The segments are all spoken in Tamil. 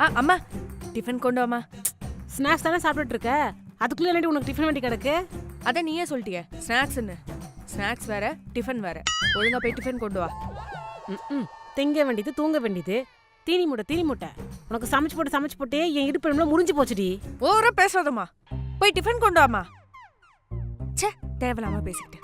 அம்மா டிஃபன் கொண்டு வாமா. ஸ்நாக்ஸ் தானே சாப்பிட்டுட்டு இருக்க, அதுக்குள்ள என்னடி உனக்கு டிஃபன் வண்டி கிடக்கு? அதான் நீயே சொல்லிட்டியே ஸ்நாக்ஸ்ன்னு. ஸ்நாக்ஸ் வேற டிஃபன் வேற. ஒழுங்கா போய் டிஃபன் கொண்டு வா. திங்க வேண்டியது தூங்க வேண்டியது. தீனி மூட்டை உனக்கு சமைச்சு போட்டு என் இடுப்பு முறிஞ்சு போச்சுடி. ஓவரா பேசாதம்மா, போய் டிஃபன் கொண்டு வாமா. ச்சே, தேவலாம பேசிக்கிட்டு.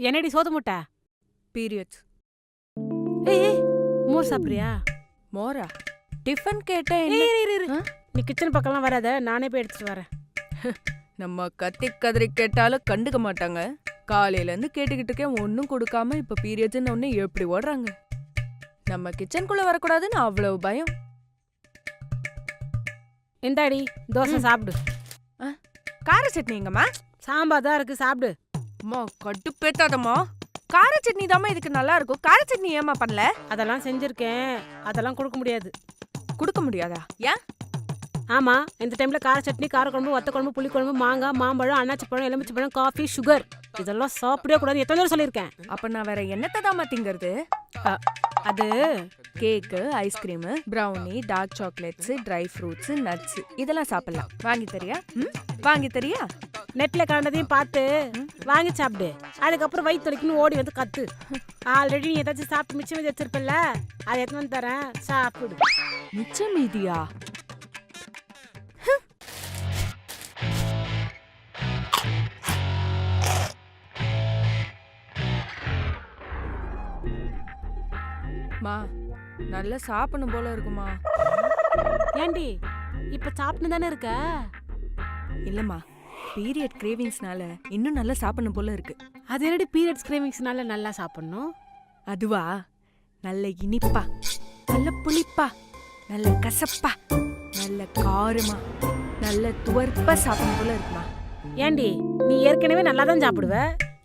என்னடி சோத்து முட்டை? பீரியட்ஸ். ஏய் மோர் சாப்பிடுறியா? மோரா? டிஃபன் கேட்டேன். நீ கிச்சன் பக்கம்லாம் வராத, நானே போய் எடுத்துட்டு வரேன். நம்ம கதறி கேட்டாலும் கண்டுக்க மாட்டாங்க. காலையில இருந்து கேட்டுக்கிட்டு இருக்கேன், ஒன்னும் கொடுக்காம இப்ப பீரியட்ஸ்னு ஒண்ணு எப்படி ஓடுறாங்க. நம்ம கிச்சனுக்குள்ள வரக்கூடாதுன்னு அவ்வளவு பயம். இந்தாடி தோசை சாப்பிடு. கார சட்னி எங்கம்மா? சாம்பார் தான் இருக்கு, சாப்பிடு. அம்மா கட்டுப்பேத்தாதம்மா, கார சட்னி தாம்மா இதுக்கு நல்லா இருக்கும். கார சட்னி ஏமா பண்ணல? அதெல்லாம் செஞ்சிருக்கேன், அதெல்லாம் கொடுக்க முடியாது. கொடுக்க முடியாதா? ஏன்? ஆமா, இந்த டைம்ல கார சட்னி, கார குழம்பு, வத்த குழம்பு, புளி குழம்பு, மாங்காய், மாம்பழம், அன்னாச்சி பழம், எலுமிச்சை பழம், காஃபி, சுகர் இதெல்லாம் சாப்பிடவே கூடாது. எத்தனை தடவை சொல்லியிருக்கேன். அப்ப நான் வேற என்னத்தை தாம்மா திங்கிறது? அது cake, ice cream, brownie, dark chocolates, dry fruits, nuts இதெல்லாம் சாப்பிடலாம். வாங்கி தரியா? வாங்கி தரியா? நெட்ல காண்டதையும் பார்த்து வாங்கி சாப்பிடு. அதுக்கப்புறம் வயிற்று வலிக்குன்னு ஓடி வந்து கத்து. ஆல்ரெடி நீ ஏதாச்சும் சாப்பிட்டு மிச்சம் மீதி வச்சிருப்பல, அதை எடுத்து வந்து தரேன், சாப்பிடு. மிச்சம் மீதியா? மா நல்லா சாப்பிடணும் போல இருக்குமா? ஏண்டி இப்ப சாப்பிட்டு தானே இருக்க? இல்லம்மா, பீரியட் கிரேவிங்ஸ்னால இன்னும் நல்லா சாப்பிடணும் போல இருக்கு. அது என்னடி பீரியட்ஸ் கிரேவிங்ஸ்னால நல்லா சாப்பிடணும்? அதுவா, நல்ல இனிப்பா, நல்ல புளிப்பா, நல்ல கசப்பா, நல்ல காரமா, நல்ல துவர்ப்பா சாப்பிடணும் போல இருக்குமா. ஏண்டி நீ ஏற்கனவே நல்லா தான் சாப்பிடுவ,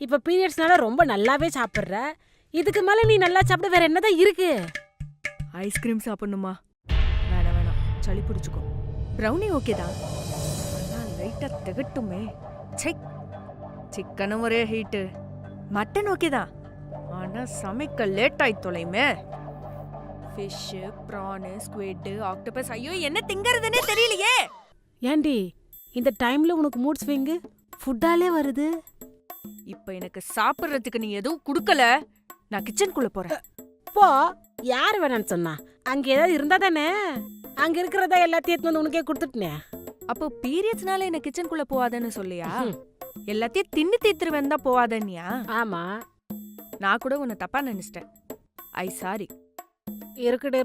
இப்ப பீரியட்ஸ்னால ரொம்ப நல்லாவே சாப்பிடுற. இதுக்கு மேல நீ நல்லா சாப்பிட வேற என்னதான் இருக்கு? ஐஸ்கிரீம் சாப்பிடணுமா? வேணாம், சளி பிடிச்சுக்கோ. ப்ரௌனி ஓகே தான், லைட்டா திகட்டுமே. சிக்கனும் ஒரே ஹீட்டு. மட்டன் ஓகே தான், ஆனா சமைக்க லேட் ஆயி தொலைமே. ஃபிஷ், பிரான், ஸ்குவிட், ஆக்டோபஸ், ஐயோ என்ன திங்கறதுன்னே தெரியலையே. ஏண்டி இந்த டைம்ல உனக்கு மூட் ஸ்விங் ஃபுட்டாலே வருது? இப்ப எனக்கு சாப்பிடுறதுக்கு நீ எதுவும் குடுக்கல, நான் கிச்சனுக்குள்ள போறேன். போ, யாரு வேணான்னு சொன்னா? அங்க ஏதாவது இருந்தா தானே, அங்க இருக்கிறதா எல்லாத்தையும் எடுத்து வந்து உனக்கே கொடுத்துட்டேன். அப்போ பீரியட்ஸ்னால என்ன கிச்சனுக்குள்ள போவாதன்னு சொல்லியா? எல்லாத்தையும் தின்னு தீத்துருவேன் தான் போவாதன்னியா? ஆமா, நான் கூட உன்னை தப்பா நினைச்சிட்டேன். I sorry. இருக்கட்டும்.